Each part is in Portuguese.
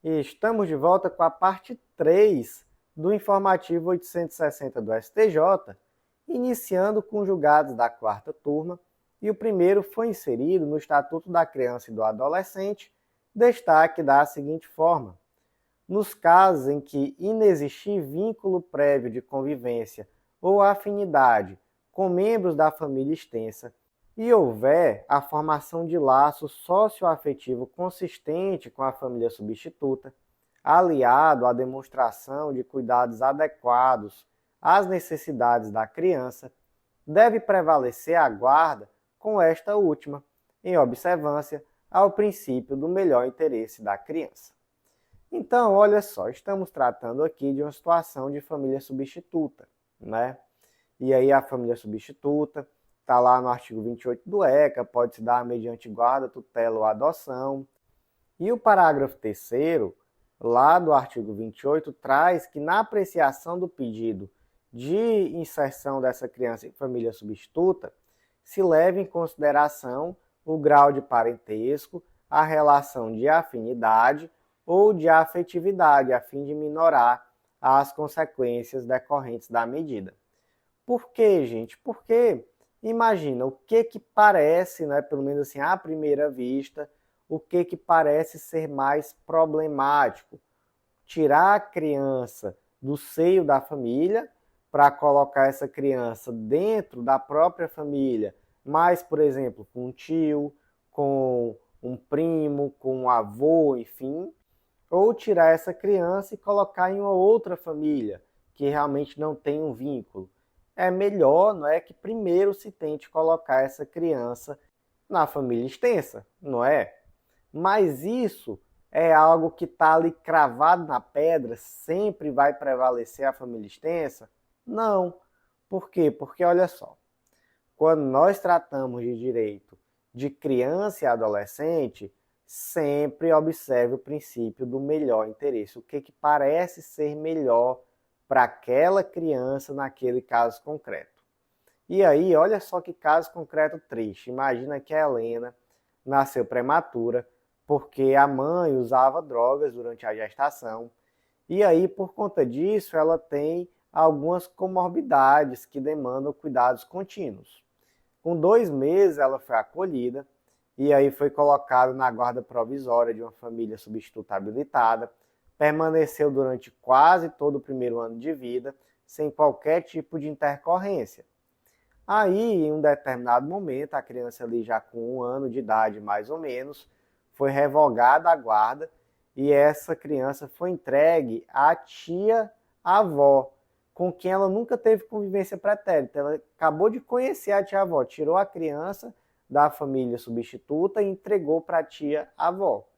E estamos de volta com a parte 3 do informativo 860 do STJ, iniciando com julgados da quarta turma, e o primeiro foi inserido no Estatuto da Criança e do Adolescente, destaque da seguinte forma: nos casos em que inexistir vínculo prévio de convivência ou afinidade com membros da família extensa e houver a formação de laço socioafetivo consistente com a família substituta, aliado à demonstração de cuidados adequados às necessidades da criança, deve prevalecer a guarda com esta última, em observância ao princípio do melhor interesse da criança. Então, olha só, estamos tratando aqui de uma situação de família substituta, né? E aí a família substituta está lá no artigo 28 do ECA, pode se dar mediante guarda, tutela ou adoção. E o parágrafo 3º, lá do artigo 28, traz que na apreciação do pedido de inserção dessa criança em família substituta, se leve em consideração o grau de parentesco, a relação de afinidade ou de afetividade, a fim de minorar as consequências decorrentes da medida. Por quê, gente? Porque imagina o que parece, né, pelo menos assim, à primeira vista, o que parece ser mais problemático. Tirar a criança do seio da família para colocar essa criança dentro da própria família, mas, por exemplo, com um tio, com um primo, com um avô, enfim, ou tirar essa criança e colocar em uma outra família que realmente não tem um vínculo. É melhor, não é, que primeiro se tente colocar essa criança na família extensa, não é? Mas isso é algo que está ali cravado na pedra, sempre vai prevalecer a família extensa? Não. Por quê? Porque olha só, quando nós tratamos de direito de criança e adolescente, sempre observe o princípio do melhor interesse. O que parece ser melhor para aquela criança naquele caso concreto. E aí, olha só que caso concreto triste. Imagina que a Helena nasceu prematura porque a mãe usava drogas durante a gestação. E aí, por conta disso, ela tem algumas comorbidades que demandam cuidados contínuos. Com 2 meses, ela foi acolhida e aí foi colocado na guarda provisória de uma família substituta habilitada, permaneceu durante quase todo o primeiro ano de vida, sem qualquer tipo de intercorrência. Aí, em um determinado momento, a criança ali já com 1 ano de idade, mais ou menos, foi revogada a guarda e essa criança foi entregue à tia-avó, com quem ela nunca teve convivência pretérita. Ela acabou de conhecer a tia-avó, tirou a criança da família substituta e entregou para a tia-avó.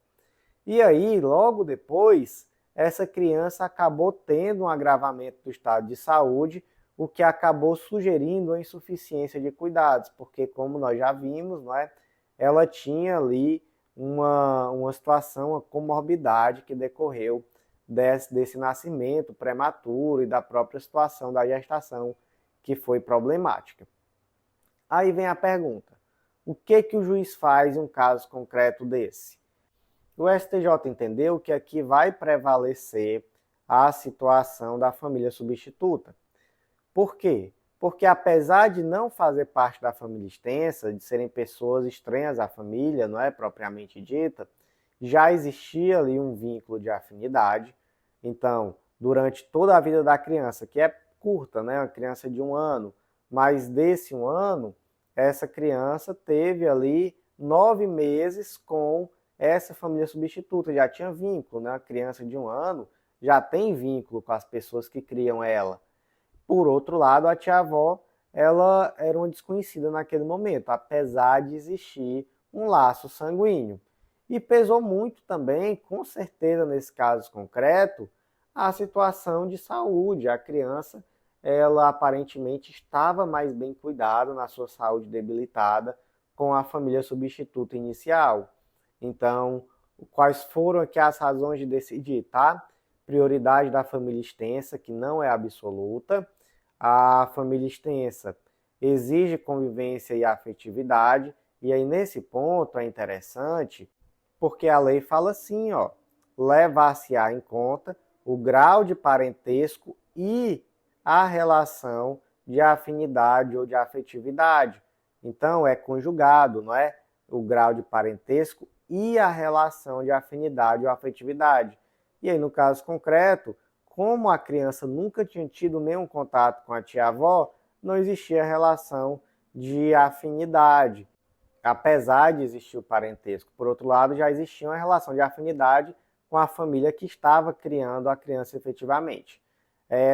E aí, logo depois, essa criança acabou tendo um agravamento do estado de saúde, o que acabou sugerindo a insuficiência de cuidados, porque, como nós já vimos, não é, ela tinha ali uma situação, uma comorbidade que decorreu desse nascimento prematuro e da própria situação da gestação, que foi problemática. Aí vem a pergunta: o que o juiz faz em um caso concreto desse? O STJ entendeu que aqui vai prevalecer a situação da família substituta. Por quê? Porque apesar de não fazer parte da família extensa, de serem pessoas estranhas à família, não é propriamente dita, já existia ali um vínculo de afinidade. Então, durante toda a vida da criança, que é curta, né, uma criança de 1 ano, mas desse 1 ano, essa criança teve ali 9 meses com essa família substituta, já tinha vínculo, né? A criança de 1 ano já tem vínculo com as pessoas que criam ela. Por outro lado, a tia-avó, ela era uma desconhecida naquele momento, apesar de existir um laço sanguíneo. E pesou muito também, com certeza nesse caso concreto, a situação de saúde. A criança, ela aparentemente estava mais bem cuidada na sua saúde debilitada com a família substituta inicial. Então, quais foram aqui as razões de decidir, tá? Prioridade da família extensa, que não é absoluta. A família extensa exige convivência e afetividade. E aí, nesse ponto, é interessante, porque a lei fala assim, ó, levar-se-á em conta o grau de parentesco e a relação de afinidade ou de afetividade. Então, é conjugado, não é? O grau de parentesco e a relação de afinidade ou afetividade. E aí, no caso concreto, como a criança nunca tinha tido nenhum contato com a tia-avó, não existia relação de afinidade, apesar de existir o parentesco. Por outro lado, já existia uma relação de afinidade com a família que estava criando a criança efetivamente.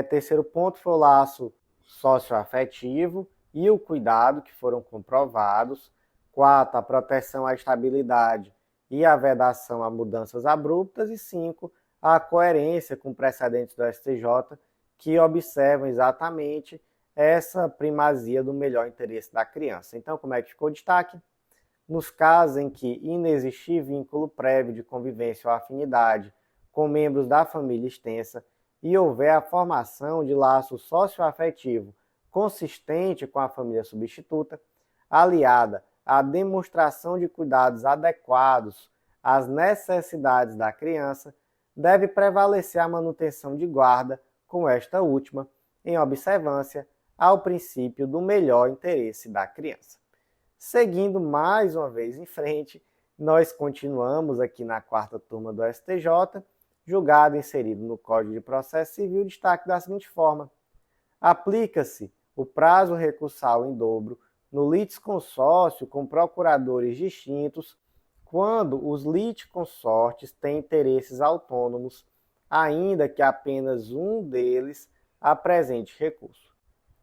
Terceiro ponto foi o laço socioafetivo e o cuidado, que foram comprovados. 4, a proteção à estabilidade e a vedação a mudanças abruptas. E 5, a coerência com precedentes do STJ, que observam exatamente essa primazia do melhor interesse da criança. Então, como é que ficou o destaque? Nos casos em que inexistir vínculo prévio de convivência ou afinidade com membros da família extensa e houver a formação de laço socioafetivo consistente com a família substituta, aliada à demonstração de cuidados adequados às necessidades da criança, deve prevalecer a manutenção de guarda com esta última, em observância ao princípio do melhor interesse da criança. Seguindo mais uma vez em frente, nós continuamos aqui na 4ª turma do STJ, julgado inserido no Código de Processo Civil, destaque da seguinte forma: aplica-se o prazo recursal em dobro no litisconsórcio com procuradores distintos quando os litisconsortes têm interesses autônomos, ainda que apenas um deles apresente recurso.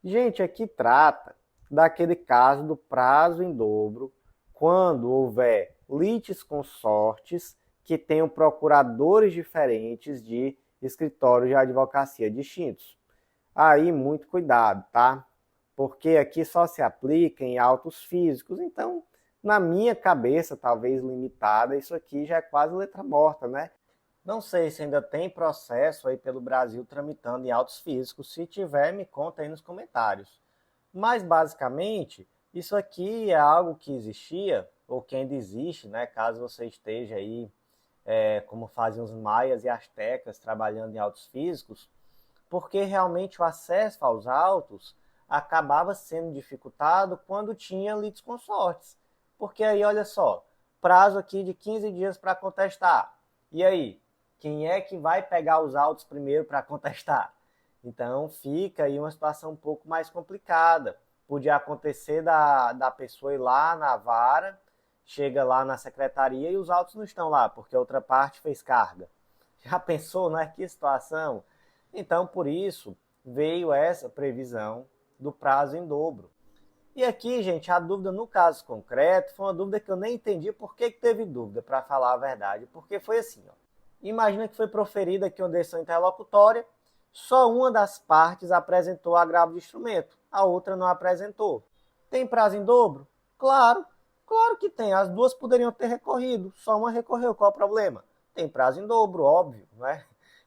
Gente, aqui trata daquele caso do prazo em dobro, quando houver litisconsortes que tenham procuradores diferentes de escritórios de advocacia distintos. Aí, muito cuidado, tá? Porque aqui só se aplica em autos físicos, então, na minha cabeça, talvez limitada, isso aqui já é quase letra morta, né? Não sei se ainda tem processo aí pelo Brasil tramitando em autos físicos. Se tiver, me conta aí nos comentários. Mas, basicamente, isso aqui é algo que existia, ou que ainda existe, né? Caso você esteja aí, como fazem os maias e astecas, trabalhando em autos físicos, porque realmente o acesso aos autos acabava sendo dificultado quando tinha litisconsortes. Porque aí, olha só, prazo aqui de 15 dias para contestar. E aí, quem é que vai pegar os autos primeiro para contestar? Então, fica aí uma situação um pouco mais complicada. Podia acontecer da pessoa ir lá na vara, chega lá na secretaria e os autos não estão lá, porque a outra parte fez carga. Já pensou, né? Que situação? Então, por isso, veio essa previsão do prazo em dobro. E aqui, gente, a dúvida no caso concreto foi uma dúvida que eu nem entendi por que teve dúvida, para falar a verdade. Porque foi assim, ó. Imagina que foi proferida aqui uma decisão interlocutória, só uma das partes apresentou agravo de instrumento, a outra não apresentou. Tem prazo em dobro? Claro, claro que tem. As duas poderiam ter recorrido, só uma recorreu, qual o problema? Tem prazo em dobro, óbvio, não é?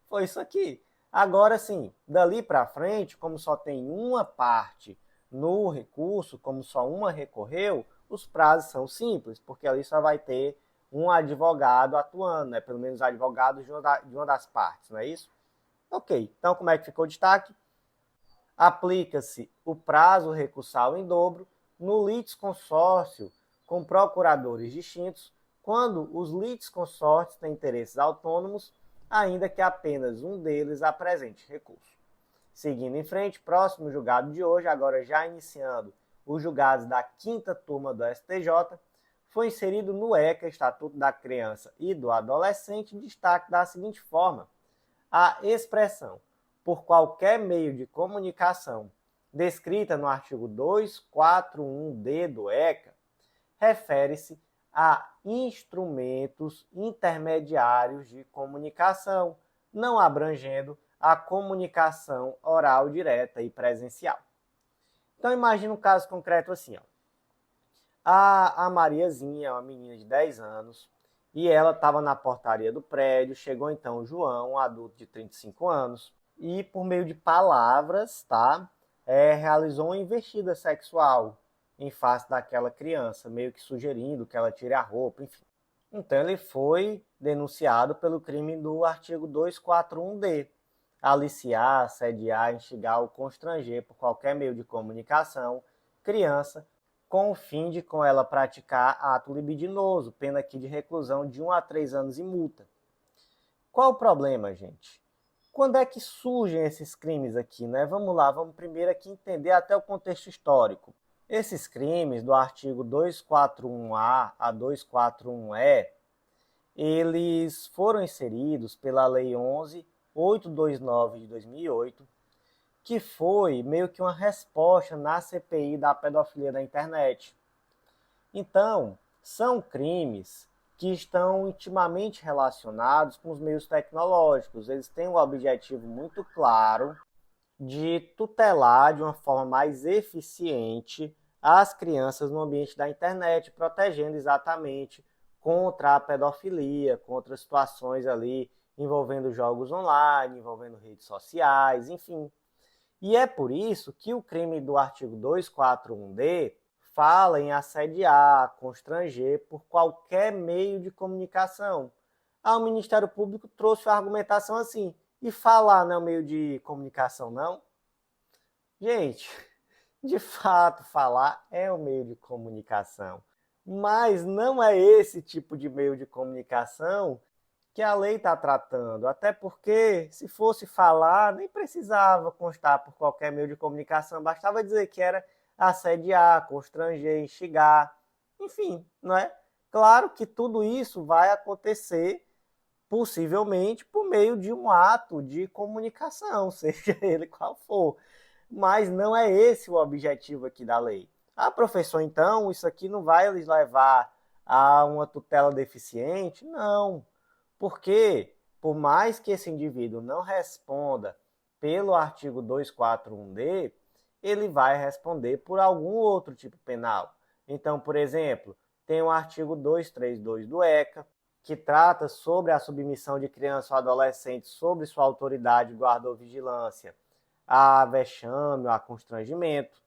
Foi isso aqui. Agora sim, dali para frente, como só tem uma parte no recurso, como só uma recorreu, os prazos são simples, porque ali só vai ter um advogado atuando, né? Pelo menos advogado de uma das partes, não é isso? Ok, então como é que ficou o destaque? Aplica-se o prazo recursal em dobro no litisconsórcio com procuradores distintos, quando os litisconsortes têm interesses autônomos, ainda que apenas um deles apresente recurso. Seguindo em frente, próximo julgado de hoje, agora já iniciando os julgados da 5ª turma do STJ, foi inserido no ECA, Estatuto da Criança e do Adolescente, destaque da seguinte forma: a expressão por qualquer meio de comunicação descrita no artigo 241-D do ECA refere-se a instrumentos intermediários de comunicação, não abrangendo a comunicação oral direta e presencial. Então imagina um caso concreto assim, ó. A Mariazinha é uma menina de 10 anos e ela estava na portaria do prédio. Chegou então o João, um adulto de 35 anos, e por meio de palavras, realizou uma investida sexual em face daquela criança, meio que sugerindo que ela tire a roupa, enfim. Então ele foi denunciado pelo crime do artigo 241-D, aliciar, assediar, instigar ou constranger por qualquer meio de comunicação criança com o fim de com ela praticar ato libidinoso, pena aqui de reclusão de 1 a 3 anos e multa. Qual o problema, gente? Quando é que surgem esses crimes aqui, né? Vamos lá, vamos primeiro aqui entender até o contexto histórico. Esses crimes do artigo 241-A a 241-E, eles foram inseridos pela Lei 11.829 de 2008, que foi meio que uma resposta na CPI da pedofilia da internet. Então, são crimes que estão intimamente relacionados com os meios tecnológicos. Eles têm um objetivo muito claro de tutelar de uma forma mais eficiente as crianças no ambiente da internet, protegendo exatamente contra a pedofilia, contra situações ali envolvendo jogos online, envolvendo redes sociais, enfim. E é por isso que o crime do artigo 241-D fala em assediar, constranger por qualquer meio de comunicação. O Ministério Público trouxe a argumentação assim, e falar não é um meio de comunicação, não? Gente, de fato, falar é um meio de comunicação, mas não é esse tipo de meio de comunicação que a lei está tratando, até porque se fosse falar, nem precisava constar por qualquer meio de comunicação, bastava dizer que era assediar, constranger, instigar, enfim, não é? Claro que tudo isso vai acontecer possivelmente por meio de um ato de comunicação, seja ele qual for, mas não é esse o objetivo aqui da lei. Professor, então, isso aqui não vai lhes levar a uma tutela deficiente? Não. Porque, por mais que esse indivíduo não responda pelo artigo 241-D, ele vai responder por algum outro tipo penal. Então, por exemplo, tem o artigo 232 do ECA, que trata sobre a submissão de criança ou adolescente sob sua autoridade, guarda ou vigilância, a vexame, a constrangimento.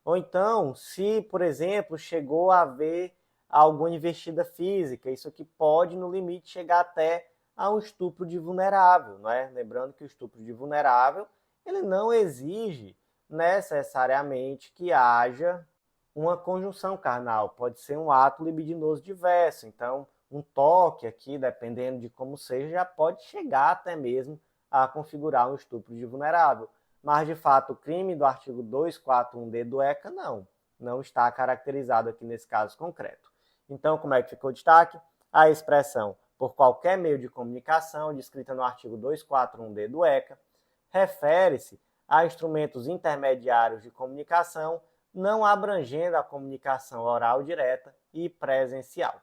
Ou então, se, por exemplo, chegou a haver alguma investida física, isso aqui pode, no limite, chegar até a um estupro de vulnerável, não é? Lembrando que o estupro de vulnerável, ele não exige necessariamente que haja uma conjunção carnal, pode ser um ato libidinoso diverso, então um toque aqui, dependendo de como seja, já pode chegar até mesmo a configurar um estupro de vulnerável. Mas, de fato, o crime do artigo 241-D do ECA não está caracterizado aqui nesse caso concreto. Então, como é que ficou o destaque? A expressão por qualquer meio de comunicação, descrita no artigo 241-D do ECA, refere-se a instrumentos intermediários de comunicação, não abrangendo a comunicação oral direta e presencial.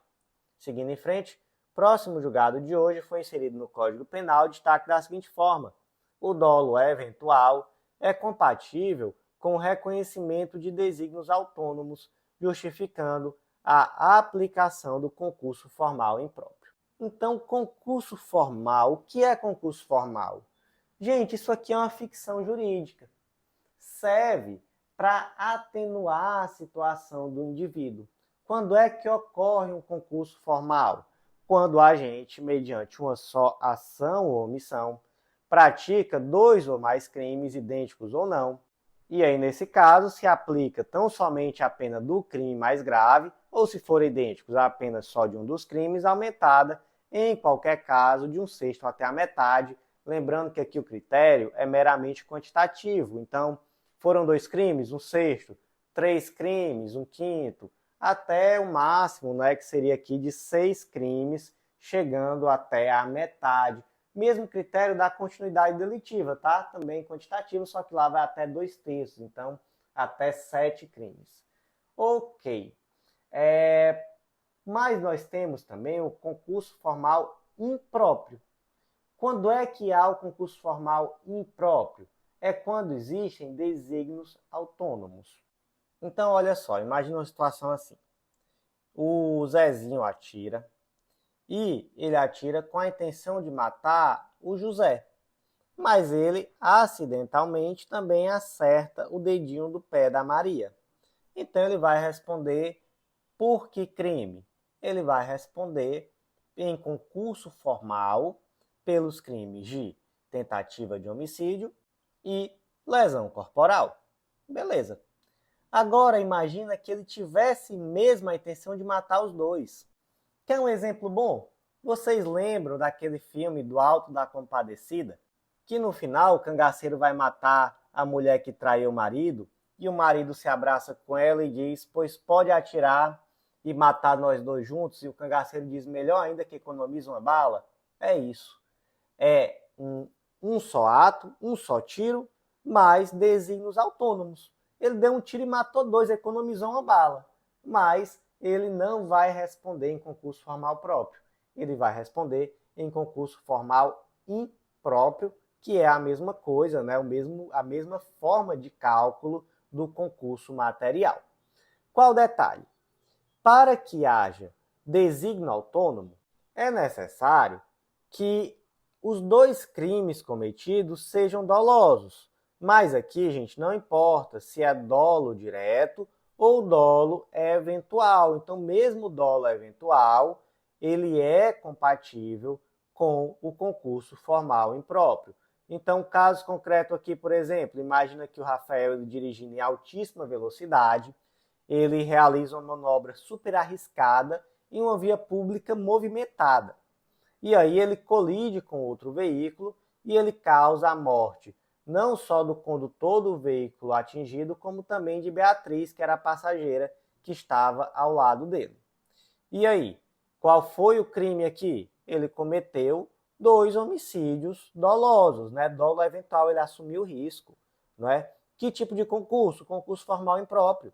Seguindo em frente, próximo julgado de hoje foi inserido no Código Penal destaque da seguinte forma: o dolo eventual é compatível com o reconhecimento de desígnios autônomos, justificando a aplicação do concurso formal impróprio. Então, concurso formal, o que é concurso formal? Gente, isso aqui é uma ficção jurídica. Serve para atenuar a situação do indivíduo. Quando é que ocorre um concurso formal? Quando o agente, mediante uma só ação ou omissão, pratica 2 ou mais crimes idênticos ou não. E aí, nesse caso, se aplica tão somente a pena do crime mais grave, ou se for idênticos, a pena só de um dos crimes, aumentada, em qualquer caso, de 1/6 até a metade. Lembrando que aqui o critério é meramente quantitativo. Então, foram 2 crimes, 1/6, 3 crimes, 1/5, até o máximo, né, que seria aqui de 6 crimes, chegando até a metade. Mesmo critério da continuidade delitiva, tá? Também quantitativo, só que lá vai até 2/3, então até 7 crimes. Ok. Mas nós temos também o concurso formal impróprio. Quando é que há o concurso formal impróprio? É quando existem desígnios autônomos. Então, olha só, imagina uma situação assim. O Zezinho atira e ele atira com a intenção de matar o José. Mas ele, acidentalmente, também acerta o dedinho do pé da Maria. Então, ele vai responder por que crime? Ele vai responder em concurso formal pelos crimes de tentativa de homicídio e lesão corporal. Beleza. Agora imagina que ele tivesse mesmo a intenção de matar os dois. Quer um exemplo bom? Vocês lembram daquele filme do Alto da Compadecida? Que no final o cangaceiro vai matar a mulher que traiu o marido e o marido se abraça com ela e diz, pois pode atirar e matar nós dois juntos, e o cangaceiro diz, melhor ainda que economiza uma bala. É isso. É um só ato, um só tiro, mas desígnios autônomos. Ele deu um tiro e matou dois, economizou uma bala. Mas ele não vai responder em concurso formal próprio. Ele vai responder em concurso formal impróprio, que é a mesma coisa, né? A mesma forma de cálculo do concurso material. Qual o detalhe? Para que haja desígnio autônomo, é necessário que os dois crimes cometidos sejam dolosos. Mas aqui, gente, não importa se é dolo direto ou dolo eventual. Então, mesmo o dolo eventual, ele é compatível com o concurso formal impróprio. Então, caso concreto aqui, por exemplo, imagina que o Rafael, ele dirigindo em altíssima velocidade, ele realiza uma manobra super arriscada em uma via pública movimentada. E aí ele colide com outro veículo e ele causa a morte não só do condutor do veículo atingido, como também de Beatriz, que era a passageira que estava ao lado dele. E aí, qual foi o crime aqui? Ele cometeu 2 homicídios dolosos, né? Dolo eventual, ele assumiu o risco, não é? Que tipo de concurso? Concurso formal impróprio.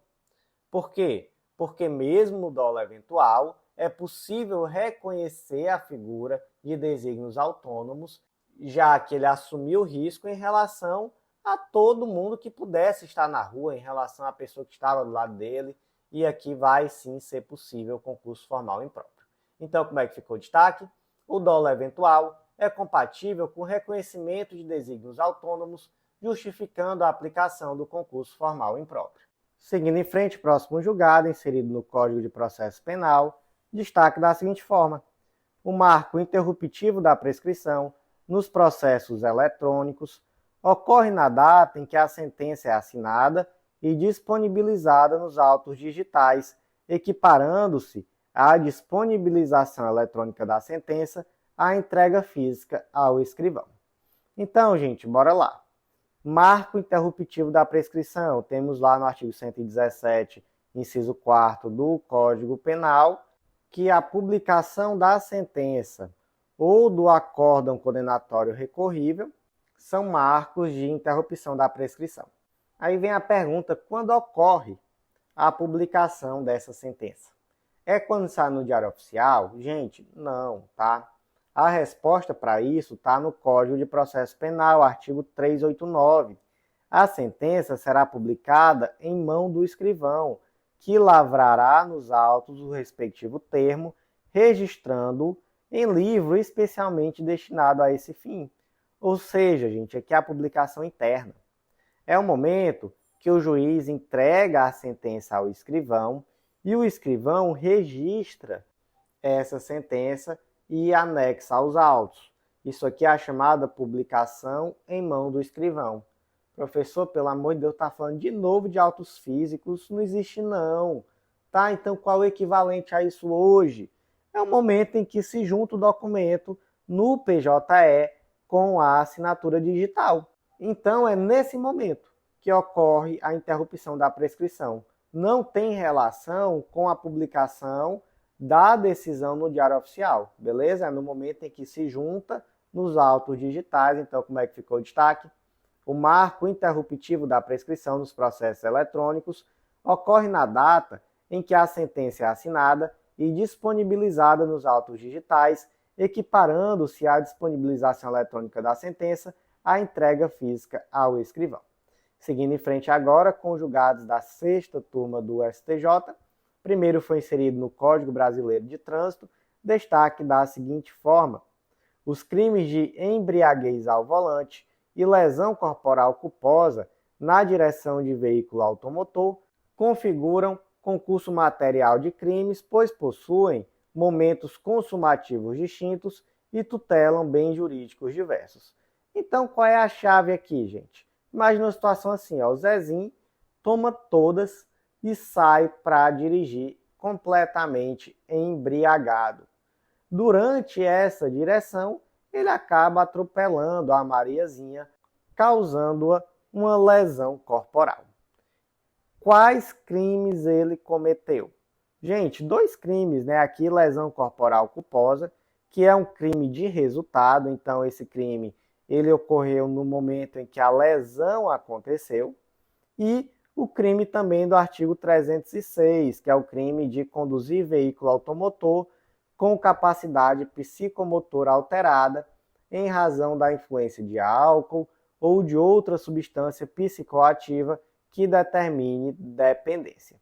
Por quê? Porque mesmo no dolo eventual, é possível reconhecer a figura de desígnios autônomos, já que ele assumiu o risco em relação a todo mundo que pudesse estar na rua, em relação à pessoa que estava do lado dele, e aqui vai sim ser possível o concurso formal impróprio. Então, como é que ficou o destaque? O dolo eventual é compatível com o reconhecimento de desígnios autônomos, justificando a aplicação do concurso formal impróprio. Seguindo em frente, próximo julgado, inserido no Código de Processo Penal, destaque da seguinte forma: o marco interruptivo da prescrição nos processos eletrônicos ocorre na data em que a sentença é assinada e disponibilizada nos autos digitais, equiparando-se à disponibilização eletrônica da sentença à entrega física ao escrivão. Então, gente, bora lá. Marco interruptivo da prescrição. Temos lá no artigo 117, inciso 4º do Código Penal, que a publicação da sentença ou do acórdão condenatório recorrível são marcos de interrupção da prescrição. Aí vem a pergunta, quando ocorre a publicação dessa sentença? É quando sai no Diário Oficial? Gente, não, tá? A resposta para isso está no Código de Processo Penal, artigo 389. A sentença será publicada em mão do escrivão, que lavrará nos autos o respectivo termo, registrando-o em livro especialmente destinado a esse fim. Ou seja, gente, aqui é a publicação interna. É o momento que o juiz entrega a sentença ao escrivão e o escrivão registra essa sentença e anexa aos autos. Isso aqui é a chamada publicação em mão do escrivão. Professor, pelo amor de Deus, está falando de novo de autos físicos? Não existe não. Tá? Então, qual é o equivalente a isso hoje? É o momento em que se junta o documento no PJE com a assinatura digital. Então, é nesse momento que ocorre a interrupção da prescrição. Não tem relação com a publicação da decisão no Diário Oficial, beleza? É no momento em que se junta nos autos digitais. Então, como é que ficou o destaque? O marco interruptivo da prescrição dos processos eletrônicos ocorre na data em que a sentença é assinada e disponibilizada nos autos digitais, equiparando-se à disponibilização eletrônica da sentença à entrega física ao escrivão. Seguindo em frente agora com os julgados da 6ª turma do STJ, primeiro foi inserido no Código Brasileiro de Trânsito, destaque da seguinte forma: os crimes de embriaguez ao volante e lesão corporal culposa na direção de veículo automotor configuram concurso material de crimes, pois possuem momentos consumativos distintos e tutelam bens jurídicos diversos. Então, qual é a chave aqui, gente? Imagina uma situação assim, ó, o Zezinho toma todas e sai para dirigir completamente embriagado. Durante essa direção, ele acaba atropelando a Mariazinha, causando-a uma lesão corporal. Quais crimes ele cometeu? Gente, 2 crimes, né? Aqui, lesão corporal culposa, que é um crime de resultado. Então, esse crime ele ocorreu no momento em que a lesão aconteceu. E o crime também do artigo 306, que é o crime de conduzir veículo automotor com capacidade psicomotora alterada em razão da influência de álcool ou de outra substância psicoativa que determine dependência.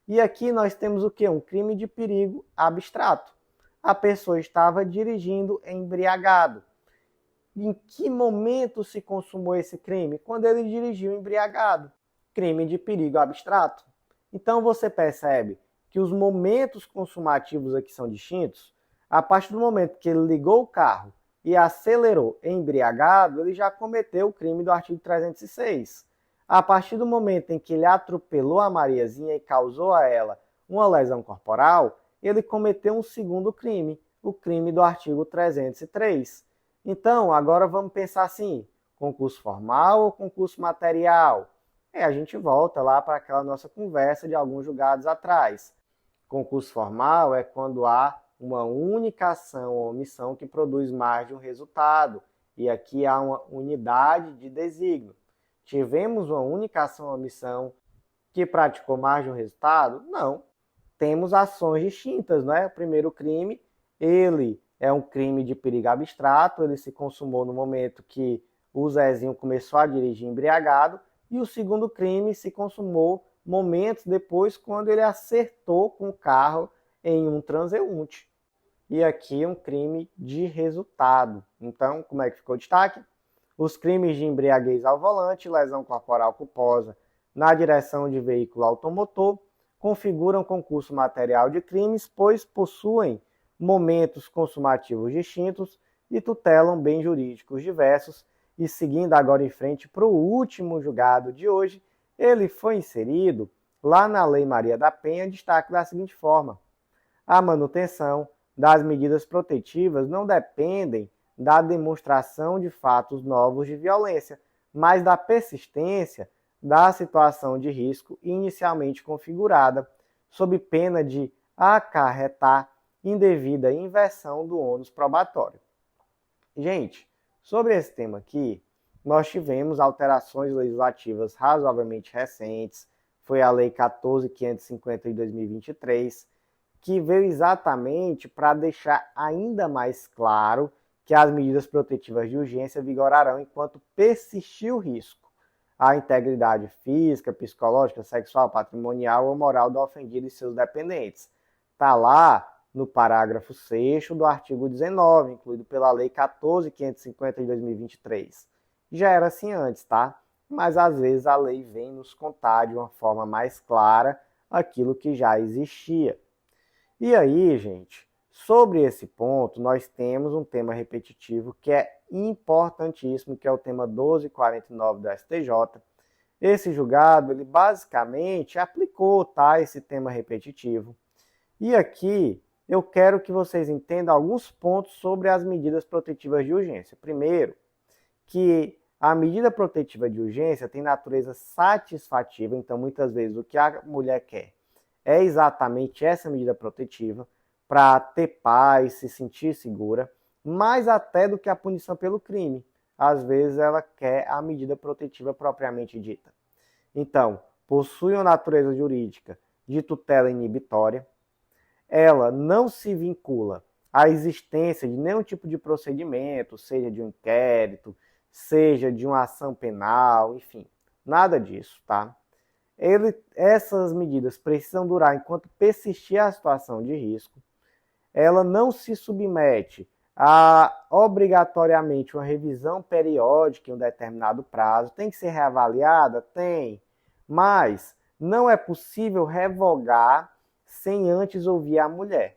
E aqui nós temos o que? Um crime de perigo abstrato. A pessoa estava dirigindo embriagado. Em que momento se consumou esse crime? Quando ele dirigiu embriagado. Crime de perigo abstrato. Então você percebe que os momentos consumativos aqui são distintos. A partir do momento que ele ligou o carro e acelerou embriagado, ele já cometeu o crime do artigo 306. A partir do momento em que ele atropelou a Mariazinha e causou a ela uma lesão corporal, ele cometeu um segundo crime, o crime do artigo 303. Então, agora vamos pensar assim, concurso formal ou concurso material? A gente volta lá para aquela nossa conversa de alguns julgados atrás. Concurso formal é quando há uma única ação ou omissão que produz mais de um resultado. E aqui há uma unidade de desígnio. Tivemos uma única ação ou omissão que praticou mais de um resultado? Não. Temos ações distintas, não é? O primeiro crime, ele é um crime de perigo abstrato, ele se consumou no momento que o Zezinho começou a dirigir embriagado, e o segundo crime se consumou momentos depois, quando ele acertou com o carro em um transeunte. E aqui um crime de resultado. Então, como é que ficou o destaque? Os crimes de embriaguez ao volante, lesão corporal culposa na direção de veículo automotor, configuram concurso material de crimes, pois possuem momentos consumativos distintos e tutelam bens jurídicos diversos. E seguindo agora em frente para o último julgado de hoje, ele foi inserido lá na Lei Maria da Penha, destaque da seguinte forma: a manutenção das medidas protetivas não dependem da demonstração de fatos novos de violência, mas da persistência da situação de risco inicialmente configurada, sob pena de acarretar indevida inversão do ônus probatório. Gente, sobre esse tema aqui, nós tivemos alterações legislativas razoavelmente recentes, foi a Lei 14.550 de 2023, que veio exatamente para deixar ainda mais claro que as medidas protetivas de urgência vigorarão enquanto persistir o risco à integridade física, psicológica, sexual, patrimonial ou moral do ofendido e seus dependentes. Está lá no parágrafo 6º do artigo 19, incluído pela Lei 14.550 de 2023. Já era assim antes, tá? Mas às vezes a lei vem nos contar de uma forma mais clara aquilo que já existia. E aí, gente, sobre esse ponto, nós temos um tema repetitivo que é importantíssimo, que é o tema 1249 do STJ. Esse julgado, ele basicamente aplicou, tá, esse tema repetitivo. E aqui eu quero que vocês entendam alguns pontos sobre as medidas protetivas de urgência. Primeiro, que a medida protetiva de urgência tem natureza satisfativa, então muitas vezes o que a mulher quer é exatamente essa medida protetiva para ter paz, se sentir segura, mais até do que a punição pelo crime. Às vezes ela quer a medida protetiva propriamente dita. Então, possui uma natureza jurídica de tutela inibitória, ela não se vincula à existência de nenhum tipo de procedimento, seja de um inquérito, seja de uma ação penal, enfim, nada disso, tá? Essas medidas precisam durar enquanto persistir a situação de risco. Ela não se submete a obrigatoriamente uma revisão periódica em um determinado prazo. Tem que ser reavaliada? Tem. Mas não é possível revogar sem antes ouvir a mulher,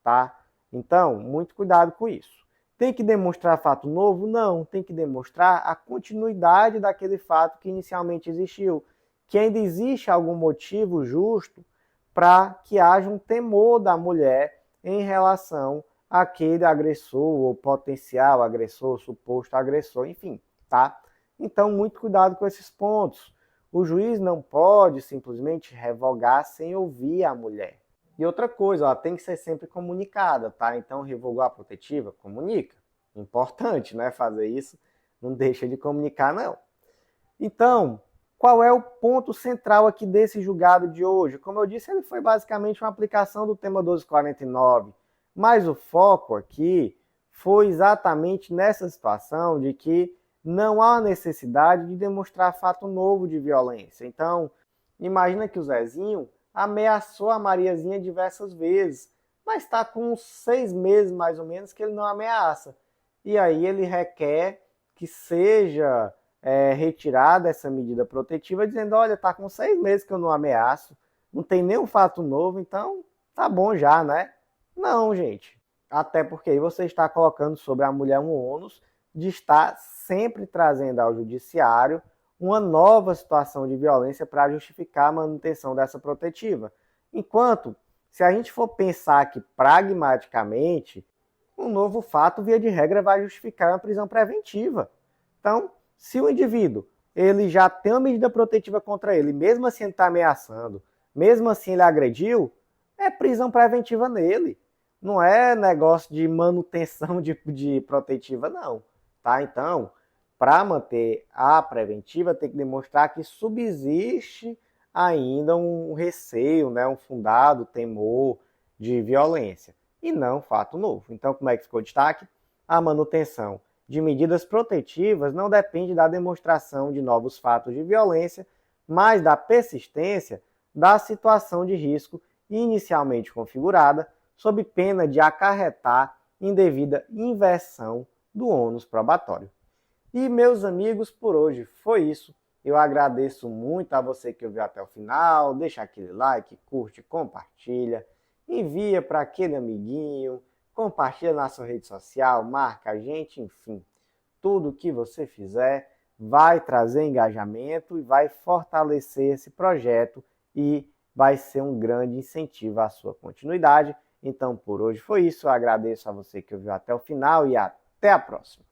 tá? Então, muito cuidado com isso. Tem que demonstrar fato novo? Não, tem que demonstrar a continuidade daquele fato que inicialmente existiu, que ainda existe algum motivo justo para que haja um temor da mulher em relação àquele agressor ou potencial agressor, suposto agressor, enfim, tá? Então, muito cuidado com esses pontos. O juiz não pode simplesmente revogar sem ouvir a mulher. E outra coisa, ela tem que ser sempre comunicada, tá? Então, revogou a protetiva? Comunica. Importante, né? Fazer isso. Não deixa de comunicar, não. Então, qual é o ponto central aqui desse julgado de hoje? Como eu disse, ele foi basicamente uma aplicação do tema 1249, mas o foco aqui foi exatamente nessa situação de que não há necessidade de demonstrar fato novo de violência. Então, imagina que o Zezinho ameaçou a Mariazinha diversas vezes, mas está com uns 6 meses mais ou menos que ele não ameaça. E aí ele requer que seja retirada essa medida protetiva, dizendo, olha, está com 6 meses que eu não ameaço, não tem nenhum fato novo, então tá bom já, né? Não, gente. Até porque aí você está colocando sobre a mulher um ônus de estar sempre trazendo ao judiciário uma nova situação de violência para justificar a manutenção dessa protetiva. Enquanto, se a gente for pensar que pragmaticamente, um novo fato, via de regra, vai justificar uma prisão preventiva. Então, se o indivíduo ele já tem uma medida protetiva contra ele, mesmo assim ele está ameaçando, mesmo assim ele agrediu, é prisão preventiva nele. Não é negócio de manutenção de protetiva, não. Tá? Então, para manter a preventiva, tem que demonstrar que subsiste ainda um receio, né, um fundado temor de violência, e não fato novo. Então, como é que ficou o destaque? A manutenção de medidas protetivas não depende da demonstração de novos fatos de violência, mas da persistência da situação de risco inicialmente configurada, sob pena de acarretar indevida inversão do ônus probatório. E, meus amigos, por hoje foi isso. Eu agradeço muito a você que ouviu até o final. Deixa aquele like, curte, compartilha, envia para aquele amiguinho, compartilha na sua rede social, marca a gente, enfim. Tudo que você fizer vai trazer engajamento e vai fortalecer esse projeto e vai ser um grande incentivo à sua continuidade. Então, por hoje foi isso. Eu agradeço a você que ouviu até o final e até a próxima.